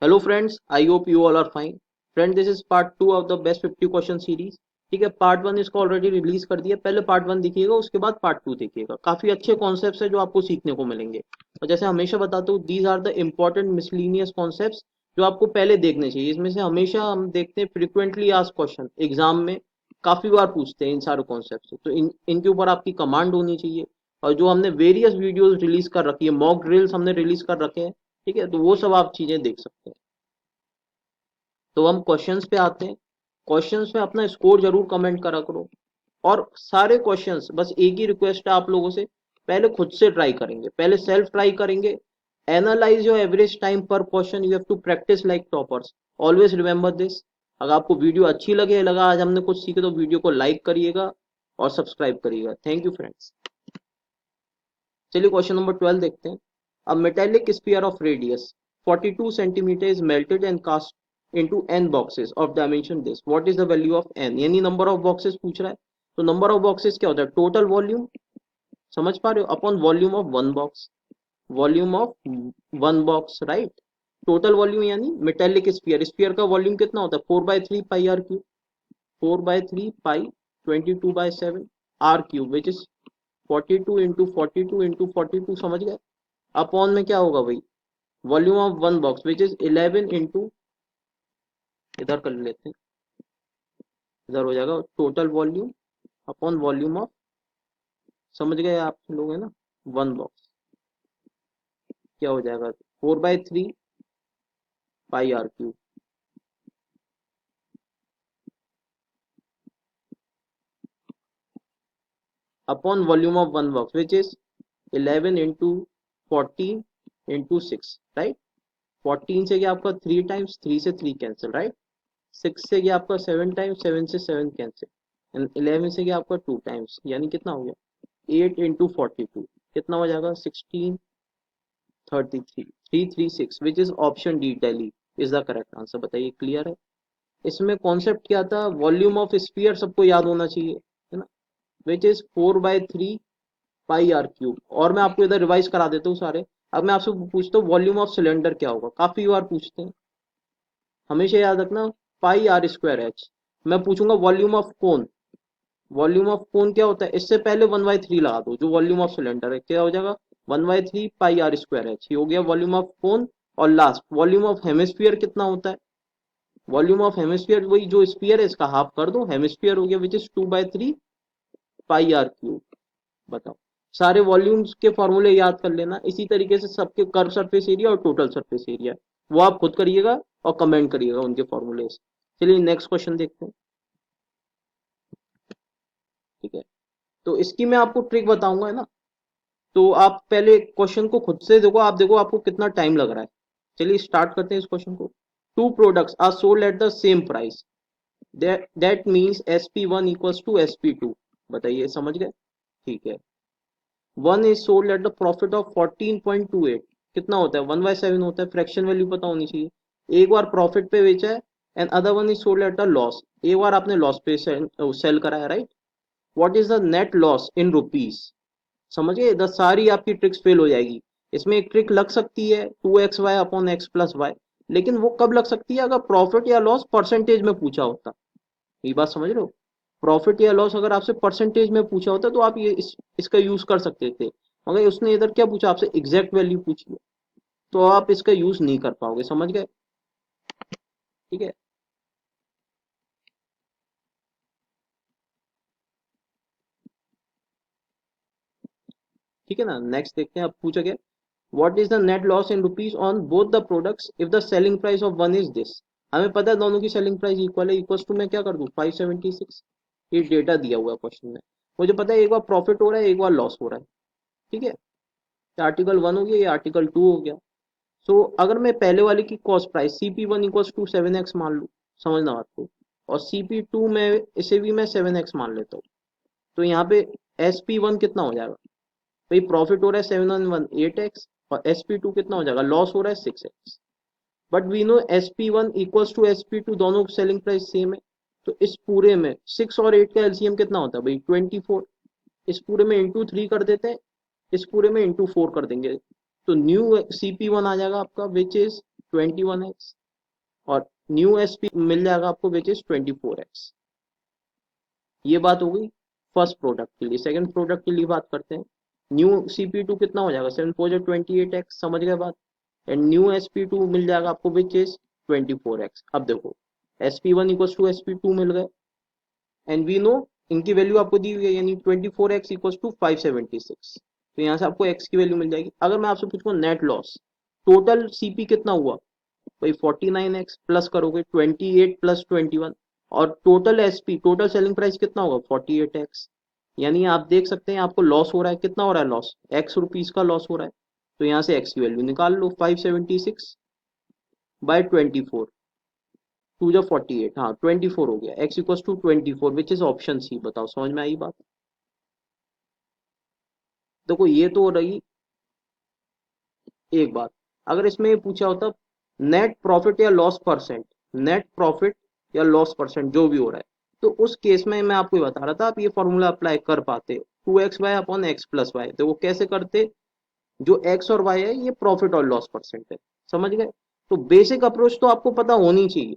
Hello friends, I hope you all are fine. Friend, this is part 2 of the best 50 question series. ठीक है, part 1 इसको already release कर दिया। पहले part 1 देखिएगा, उसके बाद पार्ट 2 देखिएगा। काफी अच्छे कॉन्सेप्ट्स है जो आपको सीखने को मिलेंगे। और जैसे हमेशा बताता हूँ, these are the important miscellaneous concepts जो आपको पहले देखने चाहिए। इसमें से हमेशा हम देखते हैं फ्रिक्वेंटली आस्क्ड क्वेश्चन एग्जाम में काफी बार पूछते हैं इन सारे कॉन्सेप्ट से, तो इनके ऊपर आपकी कमांड होनी चाहिए। और जो हमने वेरियस वीडियोस रिलीज कर रखी है, मॉक ड्रिल्स हमने रिलीज कर रखे हैं, ठीक है, तो वो सब आप चीजें देख सकते हैं। तो हम क्वेश्चंस पे आते हैं। क्वेश्चंस में अपना स्कोर जरूर कमेंट करा करो। और सारे क्वेश्चंस, बस एक ही रिक्वेस्ट है आप लोगों से, पहले खुद से ट्राई करेंगे, पहले सेल्फ ट्राई करेंगे। Analyse your average time per question, you have to practise like toppers. Always remember this. अगर आपको वीडियो अच्छी लगे, लगा आज हमने कुछ सीखे, तो वीडियो को लाइक करिएगा और सब्सक्राइब करिएगा। Thank you friends. चलिए क्वेश्चन नंबर 12 देखते हैं। A metallic sphere of radius 42 centimetre is melted and cast into n boxes of dimension this, what is the value of n? यानी नंबर ऑफ बॉक्सेस पूछ रहा है। तो number of boxes क्या होता है? टोटल वॉल्यूम, समझ पा रहे हो, upon volume of one box. Volume of one box, right. Total volume यानी मेटेलिक स्फीयर, स्फीयर का वॉल्यूम कितना होता है? 4/3 pi r cube. 4/3 pi 22/7 r cube, which is 42 into 42 into 42, समझ गए। अपॉन में क्या होगा भाई? Volume of one box which is 11 into, इधर कर लेते हैं, इधर हो जाएगा total volume upon volume of, समझ गए आप लोग, है ना, वन बॉक्स। क्या हो जाएगा? 4/3 pi r cube upon volume of one box which is 11 into 14 into 6, right. 14 से गया आपका 3 टाइम्स, 3 से 3 कैंसिल, राइट। 6 से गया आपका 7 टाइम्स, 7 से 7 कैंसिल, एंड 11 से गया आपका 2 टाइम्स, यानी कितना हो गया? 8 इंटू 42, कितना हो जाएगा? 1633, 336, विच is option D, Delhi is the correct answer. बताइए, क्लियर है? इसमें कॉन्सेप्ट क्या था? वॉल्यूम ऑफ स्फीयर सबको याद होना चाहिए, है ना, which is 4/3 pi r cube. और मैं आपको इधर रिवाइज करा देता हूँ सारे। अब मैं आपसे पूछता हूँ वॉल्यूम ऑफ सिलेंडर क्या होगा, काफी बार पूछते हैं, हमेशा याद रखना, पाई आर स्क्वायर एच। मैं पूछूंगा volume of cone. Volume of cone क्या होता है? इससे पहले 1/3 लगा दो, जो वॉल्यूम ऑफ सिलेंडर है, क्या हो जाएगा? 1/3 पाई आर स्क्वायर एच, ये हो गया वॉल्यूम ऑफ कोन। और लास्ट, वॉल्यूम ऑफ हेमिस्फीयर कितना होता है? वॉल्यूम ऑफ हेमिस्फीयर, वही जो स्फीयर है इसका हाफ कर दो, हेमिस्फीयर हो गया, which is 2/3 pi r cube. बताओ। सारे वॉल्यूम्स के फॉर्मूले याद कर लेना। इसी तरीके से सबके कर्व सरफेस एरिया और टोटल सरफेस एरिया, वो आप खुद करिएगा और कमेंट करिएगा उनके फॉर्मूले। चलिए नेक्स्ट क्वेश्चन देखते हैं। ठीक है, तो इसकी मैं आपको ट्रिक बताऊंगा, है ना। तो आप पहले क्वेश्चन को खुद से देखो, आप देखो आपको कितना टाइम लग रहा है। चलिए स्टार्ट करते हैं इस क्वेश्चन को। Two products are sold at the same price, that means SP1 equals to SP2। बताइए, समझ गए? ठीक है। One is sold at the profit of 14.28, कितना होता है? 1/7 होता है। फ्रैक्शन वैल्यू पता होनी चाहिए। एक बार प्रॉफिट पे बेचा है, and other one is sold at the loss, एक बार आपने लॉस पे सेल कराया, right. What is the net loss in rupees? समझिए, द सारी आपकी ट्रिक्स फेल हो जाएगी। इसमें एक ट्रिक लग सकती है 2xy upon x plus Y, लेकिन वो कब लग सकती है? अगर प्रॉफिट या लॉस परसेंटेज में पूछा होता। ये बात समझ रहे हो? प्रॉफिट या लॉस अगर आपसे परसेंटेज में पूछा होता तो आप ये इसका यूज कर सकते थे। मगर उसने इधर क्या पूछा आपसे? एग्जैक्ट वैल्यू पूछी है, तो आप इसका यूज नहीं कर पाओगे, समझ गए? ठीक है। ठीक है ना, नेक्स्ट देखते हैं। अब पूछा गया, what is the net loss in rupees on both the products if the selling price of one is this? हमें पता है दोनों की सेलिंग प्राइस इक्वल है, इक्वल टू मैं क्या कर दूं? 576। ये डेटा दिया हुआ है क्वेश्चन में। मुझे पता है एक बार प्रॉफिट हो रहा है, एक बार लॉस हो रहा है। ठीक है, आर्टिकल 1 हो गया, ये आर्टिकल 2 हो गया। सो अगर मैं पहले वाले की cost price CP1 equal to 7x मान लूँ, समझना बात को, और CP2 में इसे भी मैं 7x मान लेता हूँ, तो यहाँ पे SP1 कितना हो जाएगा भाई? प्रॉफिट हो रहा है 7 on 1 8x, और SP2 कितना हो जाएगा? लॉस हो रहा है 6x। But we know SP1 equals to SP2, दोनों सेलिंग प्राइस सेम है। तो इस पूरे में 6 और 8 का एलसीएम कितना होता है भाई? 24। इस पूरे में इंटू 3 कर देते हैं, इस पूरे में इंटू 4 कर देंगे, तो न्यू CP1 आ जाएगा आपका, विच इज 21x, और न्यू एसपी मिल जाएगा आपको विच इज 24x। ये बात हो गई फर्स्ट प्रोडक्ट के लिए। सेकंड प्रोडक्ट के लिए बात करते हैं। न्यू सीपी2 कितना हो जाएगा, 7 4 28x, समझ गए बात। एंड न्यू sp2 मिल जाएगा आपको विच इज 24x। अब देखो sp1 इक्वल टू sp2 मिल गए, एंड वी नो इनकी वैल्यू आपको दी हुई है, यानी 24x इक्वल टू 576। तो यहाँ से आपको x की वैल्यू मिल जाएगी। अगर मैं आपसे पूछूं नेट लॉस, टोटल सीपी कितना हुआ, भाई 49x प्लस करोगे 28 प्लस 21, और total SP total selling price कितना होगा 48x। यानी आप देख सकते हैं आपको लॉस हो रहा है, कितना हो रहा है लॉस, x रुपीज का लॉस हो रहा है। तो यहाँ से x की वैल्यू निकाल लो, 576 बाय 24 टू जो 48, हाँ 24 हो गया, x equal to 24 which is option C. बताओ समझ में आई बात। देखो ये तो हो रही एक बात। अगर इसमें ये पूछा होता नेट प्रॉफिट या लॉस परसेंट, नेट प्रॉफिट या लॉस परसेंट जो भी हो रहा है, तो उस केस में मैं आपको ये बता रहा था आप ये फॉर्मूला अप्लाई कर पाते, 2xy upon x plus Y. तो वो कैसे करते, जो x और y है ये प्रॉफिट और लॉस परसेंट है, समझ गए। तो बेसिक अप्रोच तो आपको पता होनी चाहिए,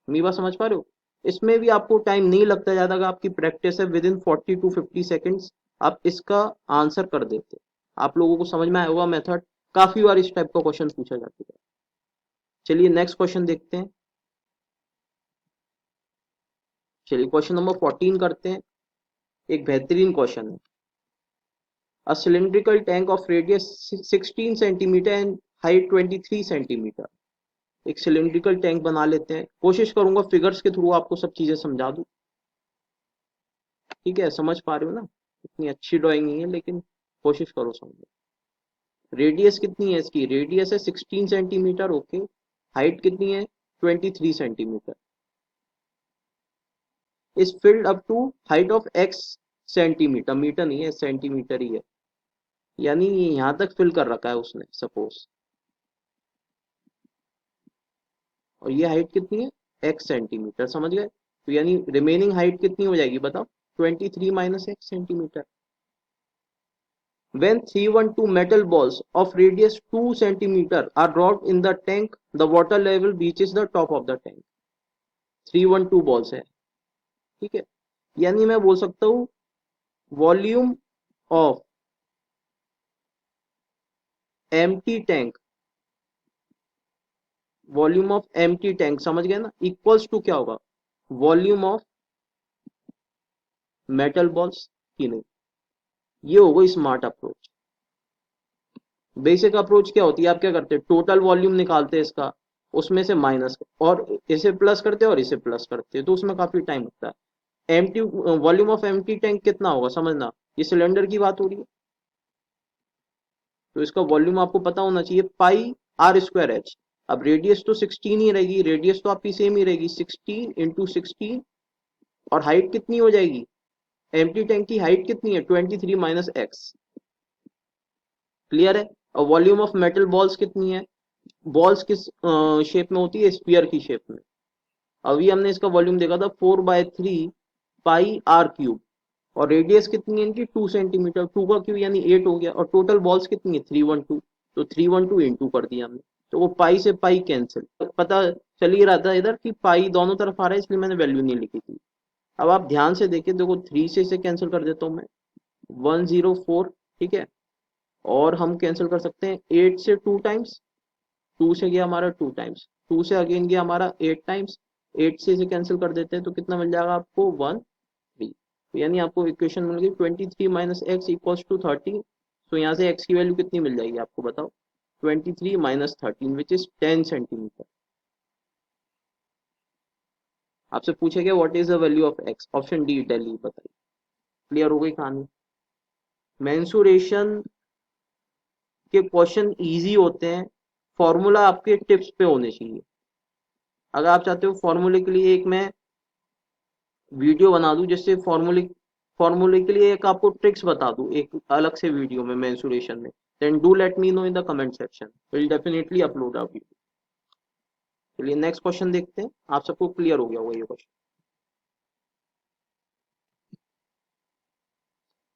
मेरी बात समझ पा रहे हो। इसमें भी आपको टाइम नहीं लगता ज्यादा, अगर आपकी प्रैक्टिस है विद इन 40 to 50 सेकेंड्स आप इसका आंसर कर देते। आप लोगों को समझ में आया होगा मेथड, काफी बार इस टाइप का क्वेश्चन पूछा जा चुका है। चलिए नेक्स्ट क्वेश्चन देखते हैं। चलिए क्वेश्चन नंबर 14 करते हैं। एक बेहतरीन क्वेश्चन है। A cylindrical tank of radius 16 centimetre and height 23 centimetre. एक सिलिंड्रिकल टैंक बना लेते हैं, कोशिश करूंगा फिगर्स के थ्रू आपको सब चीजें समझा दूं। ठीक है, समझ पा रहे हो ना, इतनी अच्छी ड्राइंग नहीं है लेकिन कोशिश करो समझो। रेडियस कितनी है इसकी, रेडियस है 16 सेंटीमीटर, ओके। हाइट कितनी है 23 centimetre. Is filled up to height of x centimetre, metre नहीं है सेंटीमीटर ही है, यानी यहां तक फिल कर रखा है उसने सपोज, और ये हाइट कितनी है x सेंटीमीटर, समझ गए। तो यानी रिमेनिंग हाइट कितनी हो जाएगी बताओ, 23 minus x centimetre. When 312 metal balls of radius 2 centimeter are dropped in the tank, the water level reaches the top of the tank. 312 balls है, ठीक है। यानी मैं बोल सकता हूँ volume of empty tank, volume of empty tank, समझ गए ना, इक्वल्स टू क्या होगा, वॉल्यूम ऑफ मेटल बॉल्स की नहीं। ये होगा स्मार्ट अप्रोच। बेसिक अप्रोच क्या होती है, आप क्या करते हैं टोटल वॉल्यूम निकालते हैं इसका, उसमें से माइनस और इसे प्लस करते हैं और इसे प्लस करते हैं, तो उसमें काफी टाइम लगता है। Empty volume of empty tank कितना होगा समझना, ये सिलेंडर की बात हो रही है, तो इसका वॉल्यूम आपको पता होना चाहिए, पाई आर स्क्वायर एच। अब रेडियस तो 16 ही रहेगी, रेडियस तो आपकी सेम ही रहेगी, 16 इंटू 16, और हाइट कितनी हो जाएगी, एम्प्टी टैंक की हाइट कितनी है 23 माइनस एक्स, क्लियर है। और वॉल्यूम ऑफ मेटल बॉल्स कितनी है, बॉल्स किस शेप में होती है, स्फीयर की शेप में। अभी हमने इसका वॉल्यूम देखा था 4/3 पाई आर क्यूब, और रेडियस कितनी है इनकी 2 सेंटीमीटर, 2 का क्यूब यानी 8 हो गया, और टोटल बॉल्स कितनी है 312, तो 312 इंटू कर दिया हमने, तो वो पाई से पाई कैंसिल, पता चल ही रहा था इधर कि पाई दोनों तरफ आ रहा है, इसलिए मैंने वैल्यू नहीं लिखी थी। अब आप ध्यान से देखिए, देखो 3 से इसे कैंसिल कर देता हूँ मैं, 104, ठीक है। और हम कैंसिल कर सकते हैं 8 से 2 टाइम्स, 2 से गया हमारा 2 टाइम्स, 2 से अगेन गया हमारा 8 टाइम्स, 8 से इसे कैंसिल कर देते हैं तो कितना मिल जाएगा आपको 1 3। तो यानी आपको इक्वेशन मिल गई 23 माइनस एक्स इक्वल्स टू 13। तो यहाँ से एक्स की वैल्यू कितनी मिल जाएगी आपको बताओ, 23 माइनस 13 विच इज 10 सेंटीमीटर। आपसे पूछेगा what is the value of x, option D Delhi, बताइए। क्लियर हो गई कहानी। मेंसुरेशन के क्वेश्चन इजी होते हैं, फॉर्मूला आपके टिप्स पे होने चाहिए। अगर आप चाहते हो फॉर्मूले के लिए एक मैं वीडियो बना दूं, जिससे फॉर्मूले फॉर्मूले के लिए एक आपको ट्रिक्स बता दूं एक अलग से वीडियो में मेंसुरेशन में, then do let me know in the comment section, will definitely upload a video. चलिए नेक्स्ट क्वेश्चन देखते हैं, आप सबको क्लियर हो गया होगा ये क्वेश्चन।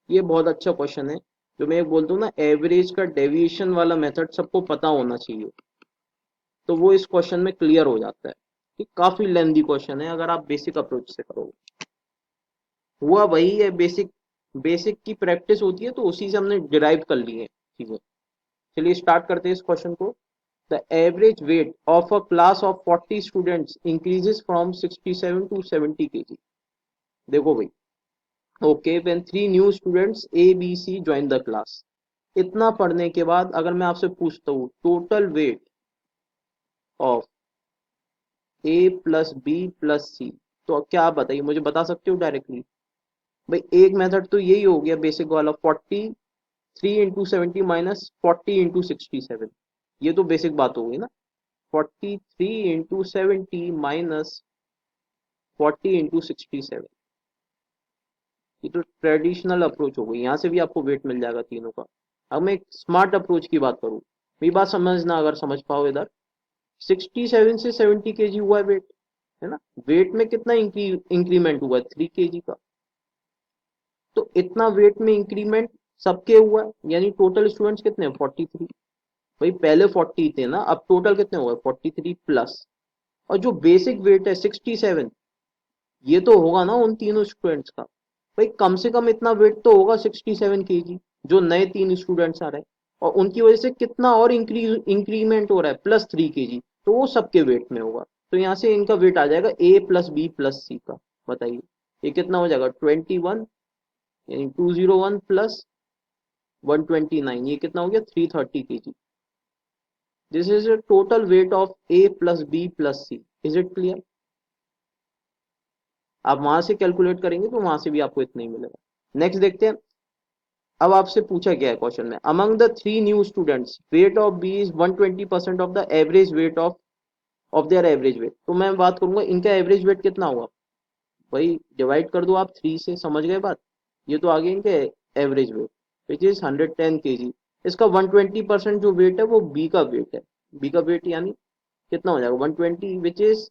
ये बहुत अच्छा क्वेश्चन है, जो मैं बोलता हूँ ना एवरेज का डेविएशन वाला मेथड सबको पता होना चाहिए। तो वो इस क्वेश्चन में क्लियर हो जाता है। कि काफी लेंदी क्वेश्चन है अगर आप बेसिक अप्रोच से करोगे। हुआ वही है, बेसिक बेसिक की प्रैक्टिस होती है तो उसी से हमने डिराइव कर ली है चीजें। चलिए स्टार्ट करते हैं इस क्वेश्चन को। The average weight of a class of 40 students increases from 67 to 70 KG. देखो भाई, okay when 3 new students A B C join the class. इतना पढ़ने के बाद अगर मैं आपसे पूछता हूँ total weight of A plus B plus C, तो क्या आप बताइए, मुझे बता सकते हो डायरेक्टली? भाई एक मेथड तो यही हो गया बेसिक वाला, 43 इंटू 70 माइनस 40 इंटू 67। ये तो बेसिक बात हो गई ना। 43 इंटू 70 माइनस 40 इंटू 67। ये तो ट्रेडिशनल अप्रोच हो गई, यहाँ से भी आपको वेट मिल जाएगा तीनों का। अब मैं एक स्मार्ट अप्रोच की बात करूँ, मेरी बात समझना, अगर समझ पाओ इधर। 67 से 70 केजी हुआ है वेट, है ना। वेट में कितना इंक्रीमेंट हुआ है? 3 केजी का। तो इतना वेट में इंक्रीमेंट सबके हुआ है, यानी टोटल स्टूडेंट्स कितने हैं? 43। भाई पहले 40 थे ना, अब टोटल कितने हुए? 43 प्लस। और जो बेसिक वेट है 67, ये तो होगा ना उन तीनों स्टूडेंट्स का। भाई कम से कम इतना वेट तो होगा 67 केजी, जो नए 3 स्टूडेंट्स आ रहे हैं। और उनकी वजह से कितना और इंक्रीमेंट हो रहा है? +3 केजी, तो वो सबके वेट में होगा। तो यहाँ से इनका वेट आ जाएगा ए प्लस बी प्लस सी का। बताइए ये कितना हो जाएगा? 21, यानी 201 प्लस 129, ये कितना हो गया? 330 kg. This is the total weight of A plus B plus C. Is it clear? आप वहां से कैलकुलेट करेंगे तो वहां से भी आपको इतना ही मिलेगा। नेक्स्ट देखते हैं। अब आपसे पूछा गया है क्वेश्चन में, among the 3 new students weight of B is 120% of the average weight of their average weight. तो मैं बात करूंगा इनका एवरेज वेट कितना हुआ। भाई डिवाइड कर दो आप 3 से, समझ गए बात। ये तो आगे इनके average weight which is 110 KG. इसका 120% जो वेट है वो बी का वेट है। बी का वेट यानी कितना हो जाएगा? 120, विच इज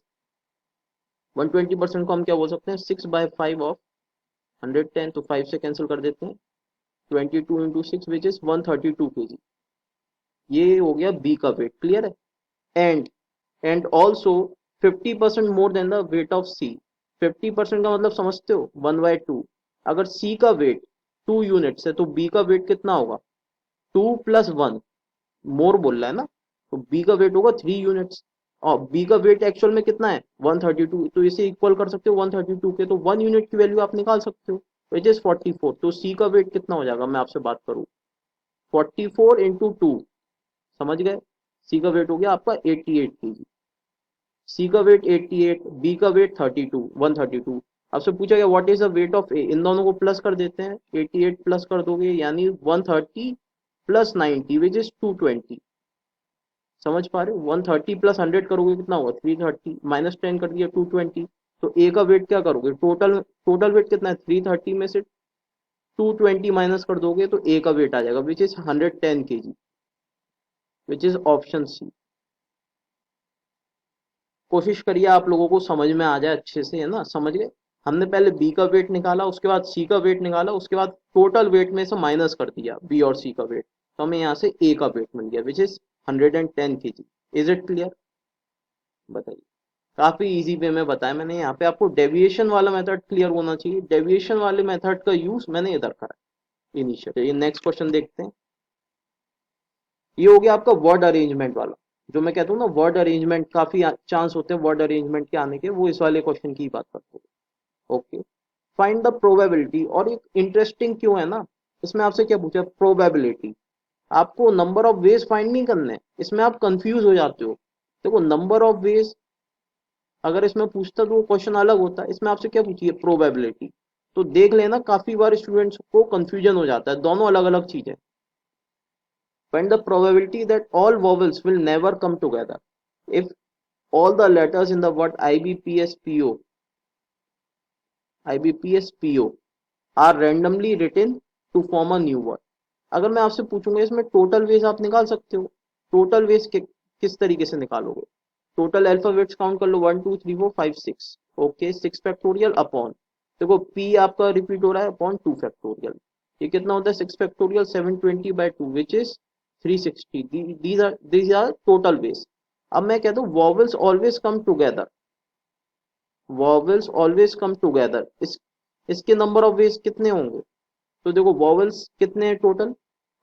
120% को हम क्या बोल सकते हैं? 6/5 ऑफ 110। तो 5 से कैंसिल कर देते हैं। 22 इंटू 6 विच इज 132 केजी। ये हो गया बी का वेट। क्लियर है? And and also 50% more than the weight of C. 50% का मतलब समझते हो? 1/2। अगर सी का वेट 2 यूनिट्स है तो बी का वेट कितना होगा? 2 + 1, मोर बोल रहा है ना, तो बी का वेट होगा 3 यूनिट्स। और बी का वेट एक्चुअल में कितना है? 132। तो इसे इक्वल कर सकते हो 132 के, तो 1 यूनिट की वैल्यू आप निकाल सकते हो, विच इज 44। तो सी का वेट कितना हो जाएगा? मैं आपसे बात करूं, 44 इंटू 2, समझ गए। सी का वेट हो गया आपका 88 केजी। सी का वेट 88, बी का वेट 32, 132। आपसे पूछा गया what is the weight of A, इन दोनों को प्लस कर देते हैं। 88 प्लस कर दोगे यानी 130 प्लस 90 विच इज 220। समझ पा रहे हो? 130 प्लस 100 करोगे कितना होगा? 330, माइनस 10 कर दिया 220। तो ए का वेट क्या करोगे? टोटल वेट कितना है? 330 में से 220 माइनस कर दोगे तो ए का वेट आ जाएगा which is 110 kg, which is option C. कोशिश करिए आप लोगों को समझ में आ जाए अच्छे से, है ना। समझ गए? हमने पहले बी का वेट निकाला, उसके बाद सी का वेट निकाला, उसके बाद टोटल वेट में से माइनस कर दिया बी और सी का वेट, तो हमें यहाँ से ए का वेट मिल गया which is 110 KG. Is it clear? बताइए। काफी इजी वे में बताया मैंने। यहाँ पे आपको डेविएशन वाला मेथड क्लियर होना चाहिए। डेविएशन वाले मेथड का यूज मैंने इधर करा इनिशियल। ये नेक्स्ट क्वेश्चन देखते हैं। ये हो गया आपका वर्ड अरेंजमेंट वाला। जो मैं कहता हूँ ना, वर्ड अरेंजमेंट काफी चांस होते हैं वर्ड अरेंजमेंट के आने के, वो इस वाले क्वेश्चन की बात करते हैं। Okay, find the probability. और एक इंटरेस्टिंग क्यों है ना, इसमें आपसे क्या पूछा? प्रोबेबिलिटी। आपको नंबर ऑफ वेज फाइंड नहीं करने हैं, इसमें आप कंफ्यूज हो जाते हो। देखो नंबर ऑफ वेज अगर इसमें पूछता तो वो क्वेश्चन अलग होता है, इसमें आपसे क्या पूछिए? प्रोबेबिलिटी। तो देख लेना काफी बार स्टूडेंट्स को कंफ्यूजन हो जाता है, दोनों अलग अलग चीजें। find the probability that all vowels will never come together if all the letters in the word IBPSPO are randomly written to form a new word। अगर मैं आपसे पूछूंगा इसमें टोटल वेज आप निकाल सकते हो। टोटल वेज किस तरीके से निकालोगे? टोटल अल्फाबेट्स काउंट कर लो, 1 2 3 4 5 6। ओके, 6 फैक्टोरियल अपॉन, देखो पी आपका रिपीट हो रहा है, अपॉन 2 फैक्टोरियल। ये कितना होता है? 6 factorial 720/2 which is 360। These are total ways. अब मैं कहता हूँ vowels always come together, vowels always come together, इसके नंबर ऑफ वेज कितने होंगे? तो देखो वॉवल्स कितने हैं टोटल,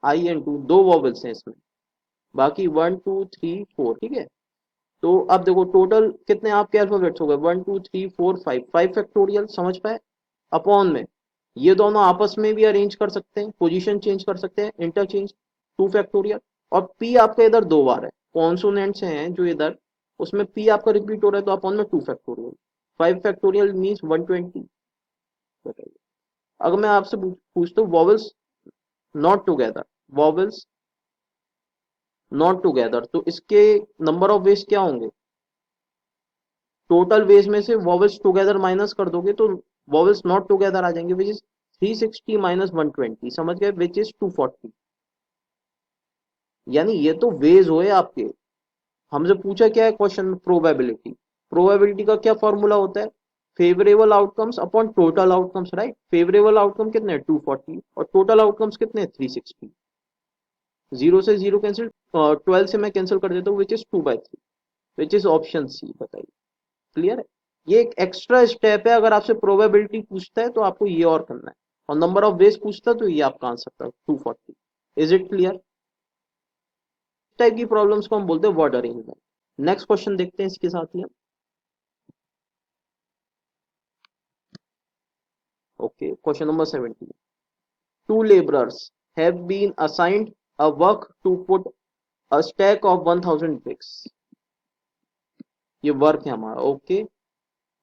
आई एन टू, दो वॉवल्स हैं इसमें, बाकी 1 2 3 4, ठीक है। तो अब देखो टोटल कितने आपके अल्फाबेट्स हो गए, 1 2 3 4 5, 5 फैक्टोरियल, समझ पाए? अपॉन में ये दोनों आपस में भी अरेंज कर सकते हैं, पोजीशन चेंज कर सकते हैं, इंटरचेंज, 2 फैक्टोरियल। और पी आपका इधर दो बार है, कॉन्सोनेंट्स हैं जो इधर, उसमें पी आपका रिपीट हो रहा है, तो अपॉन में 2 फैक्टोरियल, 5 फैक्टोरियल मीन्स 120। बताइए, अगर मैं आपसे पूछता हूँ vowels not together, vowels not together, तो इसके नंबर ऑफ वेज क्या होंगे? टोटल वेज में से वॉवल्स टुगेदर माइनस कर दोगे तो वॉवल्स नॉट टुगेदर आ जाएंगे, विच इज 360 माइनस 120, समझ गए, विच इज 240। यानी ये तो वेज हुए आपके। हमसे पूछा क्या है क्वेश्चन में, प्रोबेबिलिटी। प्रोबेबिलिटी का क्या फॉर्मूला होता है? Favourable outcomes upon total outcomes, right. Favourable outcome कितने हैं, 240, और टोटल आउटकम्स कितने हैं, 360। जीरो से जीरो कैंसिल, 12 से मैं कैंसिल कर देता हूँ, which is 2/3, which is option C. बताइए, क्लियर है? ये एक एक्स्ट्रा स्टेप है, अगर आपसे प्रोबेबिलिटी पूछता है तो आपको ये और करना है, और नंबर ऑफ वेज पूछता है तो ये आपका आंसर था 240। Is it clear? टाइप की प्रॉब्लम्स को हम बोलते हैं वर्ड अरेंजमेंट। नेक्स्ट क्वेश्चन देखते हैं इसके साथ ही हम। Okay, question number 17। Two laborers have been assigned a work to put a stack of 1000 bricks, ये वर्क है हमारा, okay,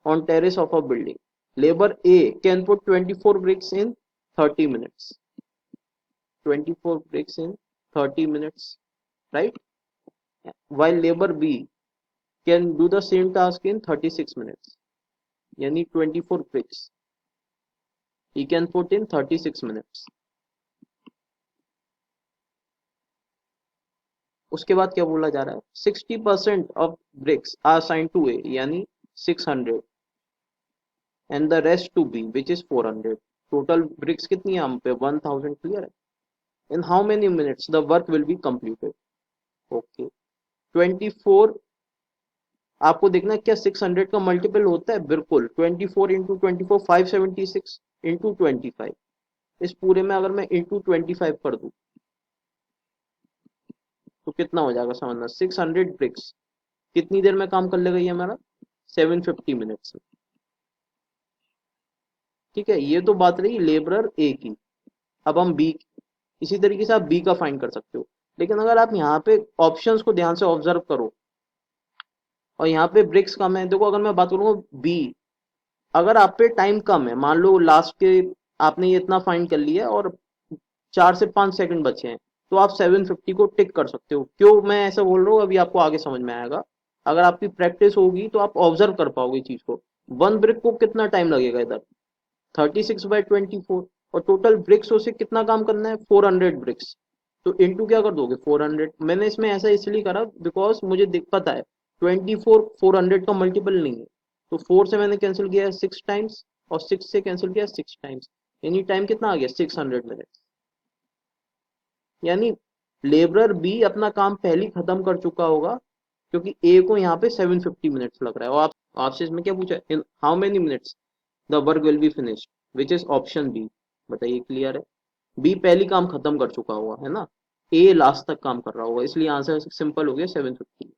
on terrace of a building. Labor A can put 24 bricks in 30 minutes. 24 bricks in 30 minutes, right? While labor B can do the same task in 36 minutes. यानी 24 bricks he can put in 36 minutes. उसके बाद क्या बोला जा रहा है, 60% of bricks are assigned to A, यानी 600, and the rest to B which is 400। Total bricks कितनी है हम पे, 1000, क्लियर है। In how many minutes the work will be completed? Okay, 24, आपको देखना है क्या 600 का मल्टीपल होता है, बिल्कुल, 24 इंटू 24 576 इंटू 25, इस पूरे में अगर मैं इंटू 25 कर दूं तो कितना हो जाएगा, समझना, 600 ब्रिक्स कितनी देर में काम कर लेगा ये हमारा, 750 मिनट्स में, ठीक है। ये तो बात रही लेबरर ए की। अब हम बी, इसी तरीके से आप बी का फाइंड कर सकते हो, लेकिन अगर आप यहाँ पे ऑप्शंस को ध्यान से ऑब्जर्व करो और यहाँ पे ब्रिक्स कम है, देखो अगर मैं बात करूंगा बी, अगर आप पे टाइम कम है, मान लो लास्ट के आपने ये इतना फाइंड कर लिया और 4 से 5 सेकंड बचे हैं, तो आप 750 को टिक कर सकते हो। क्यों मैं ऐसा बोल रहा हूँ अभी आपको आगे समझ में आएगा। अगर आपकी प्रैक्टिस होगी तो आप ऑब्जर्व कर पाओगे चीज को। वन ब्रिक को कितना टाइम लगेगा इधर, 36/24, और टोटल ब्रिक्स से कितना काम करना है, 400 ब्रिक्स, तो इंटू क्या कर दोगे, 400। मैंने इसमें ऐसा इसलिए करा बिकॉज मुझे दिक्कत है, 24 400 का मल्टीपल नहीं है, तो 4 से मैंने कैंसिल किया है 6 टाइम्स, और 6 से कैंसिल किया 6 टाइम्स, यानी टाइम कितना आ गया, 600 मिनट्स। यानी लेबरर बी अपना काम पहले खत्म कर चुका होगा, क्योंकि ए को यहाँ पे 750 मिनट्स लग रहा है। और आपसे इसमें क्या पूछा है, in how many minutes the work will be finished, which is option B. बताइए, क्लियर है? बी पहली काम खत्म कर चुका हुआ है ना, ए लास्ट तक काम कर रहा होगा, इसलिए आंसर सिंपल हो गया 750।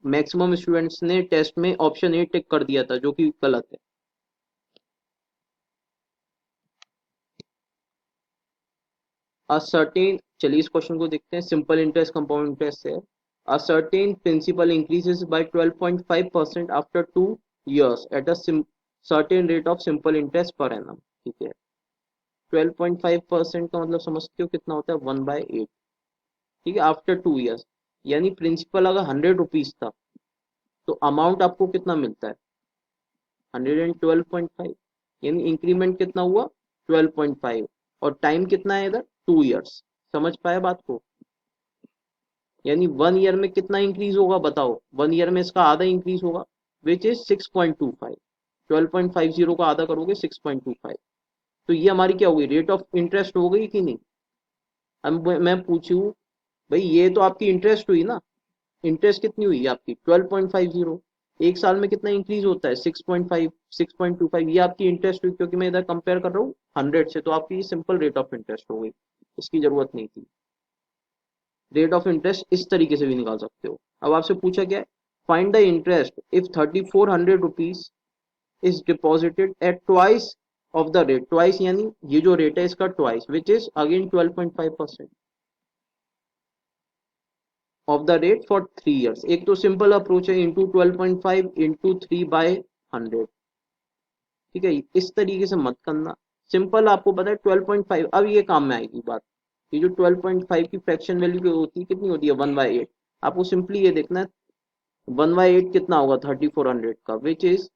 मैक्सिमम स्टूडेंट्स ने टेस्ट में ऑप्शन ए टिक कर दिया था, जो कि गलत है। अ सर्टेन, चलिए इस क्वेश्चन को देखते हैं, सिंपल इंटरेस्ट कंपाउंड इंटरेस्ट है। A certain principal increases by 12.5% after 2 years at a certain rate of simple interest per annum, ठीक है। 12.5% का मतलब समझते हो कितना होता है, 1/8, ठीक है, आफ्टर 2 years। यानी प्रिंसिपल अगर 100 रुपीज था तो अमाउंट आपको कितना मिलता है, 112.5, यानी इंक्रीमेंट कितना हुआ, 12.5, और टाइम कितना है इधर, 2 years। समझ पाए बात को? यानी 1 year में कितना इंक्रीज होगा बताओ, 1 year में इसका आधा इंक्रीज होगा, विच इज 6.25। 12.50 का आधा करोगे 6.25, तो ये हमारी क्या होगी, रेट ऑफ इंटरेस्ट हो गई कि नहीं। अब मैं पूछूं, भाई ये तो आपकी इंटरेस्ट हुई ना, इंटरेस्ट कितनी हुई आपकी 12.50, एक साल में कितना इंक्रीज होता है 6.5 6.25, ये आपकी इंटरेस्ट हुई, क्योंकि मैं इधर कंपेयर कर रहा हूँ 100 से, तो आपकी सिंपल रेट ऑफ इंटरेस्ट हो गई, इसकी जरूरत नहीं थी। रेट ऑफ इंटरेस्ट इस तरीके से भी निकाल सकते हो। अब आपसे पूछा क्या है, find the interest if 3400 rupees is deposited at twice of the rate, twice यानी ये जो रेट है इसका twice, which is again 12.5% of the rate for 3 years। एक तो सिंपल अप्रोच है, इंटू 12.5 इंटू 3/100, ठीक है, इस तरीके से मत करना, सिंपल आपको पता है 12.5, अब ये काम में आएगी बात, ये जो 12.5 की फ्रैक्शन वैल्यू होती है कितनी होती है 1/8, आपको सिंपली ये देखना है 1/8 कितना होगा 3400 का, विच इज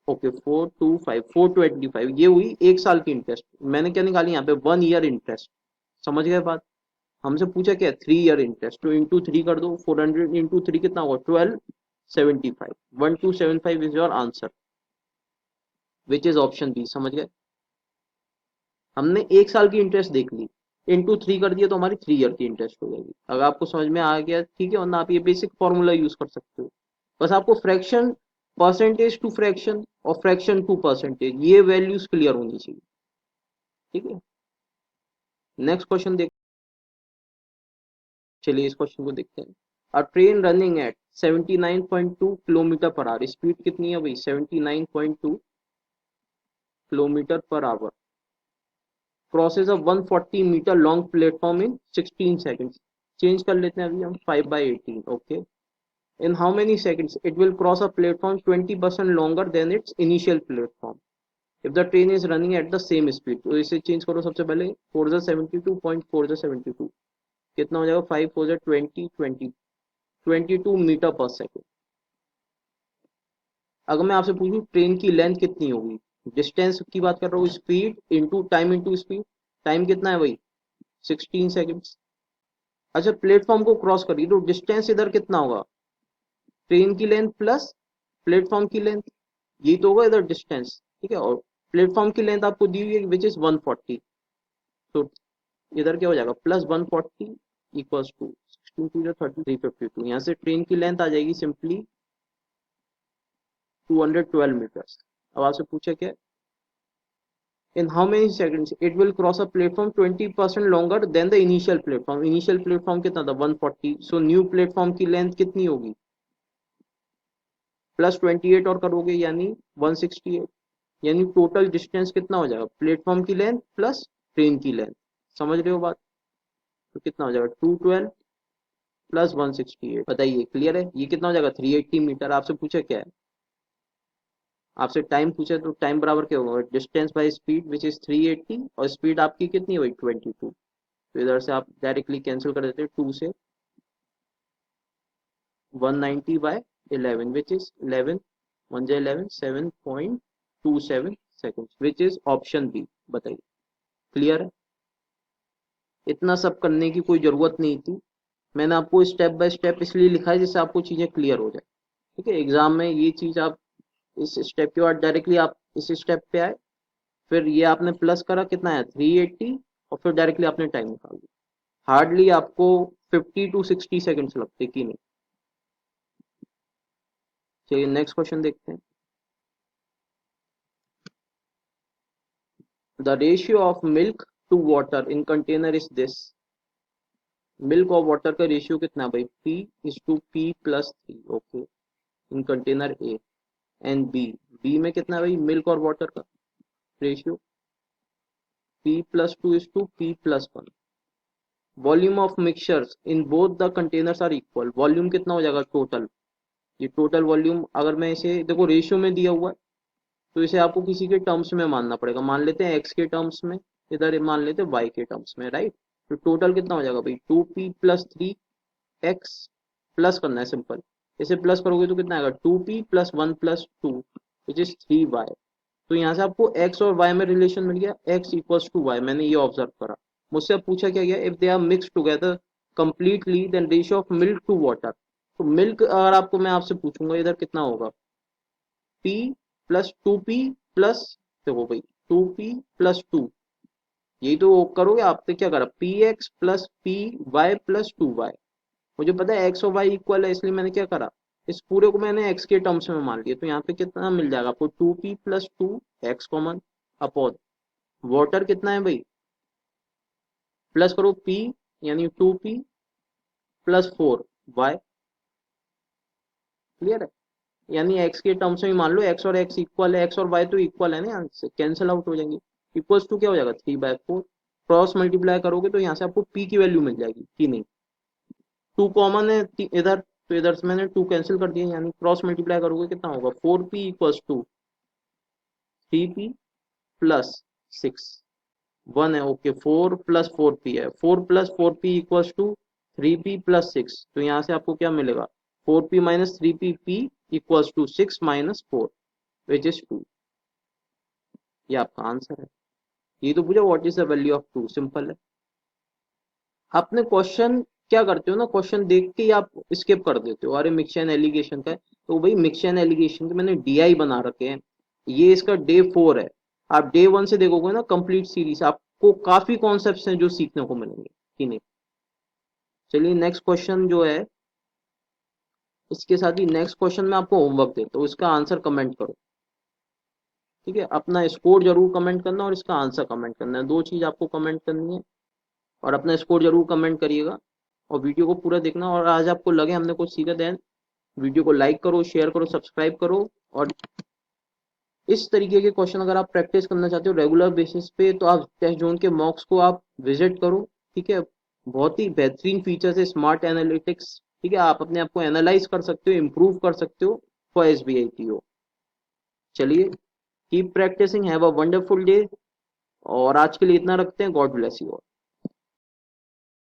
ओके 425 ये हुई एक साल की इंटरेस्ट, मैंने क्या निकाली यहाँ पे 1 year इंटरेस्ट, समझ गए बात। हमसे पूछा क्या 3 year इंटरेस्ट, तो इंटू 3 कर दो, 400 इंटू 3 कितना होगा 1275, 1275 is your answer, which is option B, समझ गए। हमने एक साल की इंटरेस्ट देख ली, इंटू 3 कर दिया तो हमारी 3 year की इंटरेस्ट हो जाएगी, अगर आपको समझ में आ गया ठीक है, वरना आप ये बेसिक फॉर्मूला यूज कर सकते हो, बस आपको फ्रैक्शन परसेंटेज टू फ्रैक्शन और फ्रैक्शन टू परसेंटेज ये वैल्यूज क्लियर होनी चाहिए, ठीक है। नेक्स्ट क्वेश्चन देख, चलिए इस क्वेश्चन को देखते हैं। A train running at 79.2 kilometre per hour, speed कितनी है भाई 79.2 kilometre per hour, crosses a 140 metre long platform in 16 seconds, change कर लेते हैं अभी हम 5/18, okay. In how many seconds it will cross a platform 20% longer than its initial platform if the train is running at the same speed, तो इसे change करो सबसे पहले, 4 कितना हो जाएगा 5 4 20 22 मीटर पर सेकेंड। अगर मैं आपसे पूछूं ट्रेन की लेंथ कितनी होगी, डिस्टेंस की बात कर रहा हूँ, speed into time into speed, time कितना है भाई 16 सेकेंड्स। अच्छा प्लेटफॉर्म को क्रॉस करिए तो डिस्टेंस इधर कितना होगा, ट्रेन की लेंथ प्लस प्लेटफॉर्म की लेंथ, यही तो होगा इधर डिस्टेंस, ठीक है, और प्लेटफॉर्म की लेंथ आपको दी हुई है विच इज 140, तो इधर क्या हो जाएगा प्लस 140 इक्वल्स टू 16 2 30 352, यहाँ से ट्रेन की लेंथ आ जाएगी सिंपली 212 मीटर्स। अब आपसे पूछा क्या, इन how many seconds it will cross a platform 20% longer then the initial platform, initial platform कितना था 140, सो न्यू प्लेटफॉर्म की लेंथ कितनी होगी प्लस 28 और करोगे यानी 168, यानी टोटल डिस्टेंस कितना हो जाएगा प्लेटफॉर्म की लेंथ प्लस ट्रेन की लेंथ, समझ रहे हो बात, तो कितना हो जाएगा 212 प्लस 168, बताइए क्लियर है, ये कितना हो जाएगा 380 मीटर। आपसे पूछा क्या है, आपसे टाइम पूछे तो टाइम बराबर क्या होगा distance by speed which is 380, और स्पीड आपकी कितनी हुई 22, तो इधर से आप डायरेक्टली कैंसिल कर देते हैं 2 से 190/11 विच इज 11 1 जा 11 7.27 second which is option B, बताइए क्लियर है। इतना सब करने की कोई जरूरत नहीं थी, मैंने आपको स्टेप बाय स्टेप इसलिए लिखा है जिससे आपको चीजें क्लियर हो जाए, ठीक है, एग्जाम में ये चीज आप इस स्टेप के बाद डायरेक्टली आप इस स्टेप पे आए, फिर ये आपने प्लस करा कितना है 380, और फिर डायरेक्टली आपने टाइम निकाल दिया, हार्डली आपको 50 to 60 सेकेंड्स लगते कि नहीं। चलिए नेक्स्ट क्वेश्चन देखते हैं। The ratio of milk to water in container is this, milk और वाटर का रेशियो कितना है भाई P/P+3, okay, in container A, and B में कितना है भाई मिल्क और वाटर का ratio P+2/P+1, volume of mixtures in both the containers are equal, volume कितना हो जाएगा टोटल, ये टोटल वॉल्यूम अगर मैं इसे देखो रेशियो में दिया हुआ है तो इसे आपको किसी के टर्म्स में मानना पड़ेगा, मान लेते हैं एक्स के टर्म्स में, इधर मान लेते हैं वाई के टर्म्स में, राइट, तो टोटल कितना हो जाएगा भाई 2P+3x, प्लस करना है सिंपल, इसे प्लस करोगे तो कितना आएगा 2P+1+2 विच इज 3y, तो यहाँ से आपको x और y में रिलेशन मिल गया, x इक्वल्स टू y, मैंने ये ऑब्जर्व करा, मुझसे अब पूछा क्या गया if they are mix together completely then ratio of milk to water, तो मिल्क अगर आपको मैं आपसे पूछूंगा इधर कितना होगा P+2P+ देखो भाई 2P+2, यही तो करोगे आपने क्या करा Px + Py + 2y, मुझे पता है एक्स और वाई इक्वल है, इसलिए मैंने क्या करा, इस पूरे को मैंने एक्स के टर्म्स में मान लिया। तो यहाँ पे कितना मिल जाएगा आपको, 2p plus 2x common upon water कितना है भाई, प्लस करो p, यानी 2p प्लस 4y। क्लियर है, यानी x के टर्म्स में मान लो x और x इक्वल है, x और y तो इक्वल है ना, यहाँ से कैंसिल आउट हो जाएंगे। इक्वल्स टू क्या हो जाएगा, 3/4। क्रॉस मल्टीप्लाई करोगे तो यहाँ से आपको p की वैल्यू मिल जाएगी कि नहीं, 2 कॉमन है इधर, तो इधर से मैंने 2 कैंसिल कर दिया, यानी क्रॉस मल्टीप्लाई करोगे कितना होगा, 4p equals to 3p plus 6, 1 है, ओके, 4 प्लस 4p है, 4 plus 4p equals to 3p plus 6। तो यहाँ से आपको क्या मिलेगा, 4p minus 3p, p equals to 6 minus 4 which is 2। ये आपका आंसर है। ये तो पूछा what is the value of 2, simple है। आपने क्वेश्चन क्या करते हो ना, क्वेश्चन देख के ही आप स्किप कर देते हो, अरे मिक्शन एलिगेशन का है, तो भाई मिक्शन एलिगेशन के मैंने डीआई बना रखे हैं, ये इसका डे 4 है। आप डे 1 से देखोगे ना कंप्लीट सीरीज, आपको काफी कॉन्सेप्ट्स हैं जो सीखने को मिलेंगे कि नहीं। चलिए नेक्स्ट क्वेश्चन जो है, इसके साथ ही नेक्स्ट क्वेश्चन में आपको होमवर्क देता हूँ, इसका आंसर कमेंट करो। ठीक है, अपना स्कोर जरूर कमेंट करना और इसका आंसर कमेंट करना है, दो चीज आपको कमेंट करनी है। और अपना स्कोर जरूर कमेंट करिएगा और वीडियो को पूरा देखना। और आज आपको लगे हमने कुछ सीखा, देन वीडियो को लाइक करो, शेयर करो, सब्सक्राइब करो। और इस तरीके के क्वेश्चन अगर आप प्रैक्टिस करना चाहते हो रेगुलर बेसिस पे, तो आप टेस्ट जोन के मॉक्स को आप विजिट करो। ठीक है, बहुत ही बेहतरीन फीचर्स है स्मार्ट एनालिटिक्स। ठीक है, आप अपने आप को एनालाइज कर सकते हो, इम्प्रूव कर सकते हो फॉर एसबीआई टीओ। चलिए, keep practicing, have a wonderful day. और आज के लिए इतना रखते हैं, गॉड ब्लेस यू।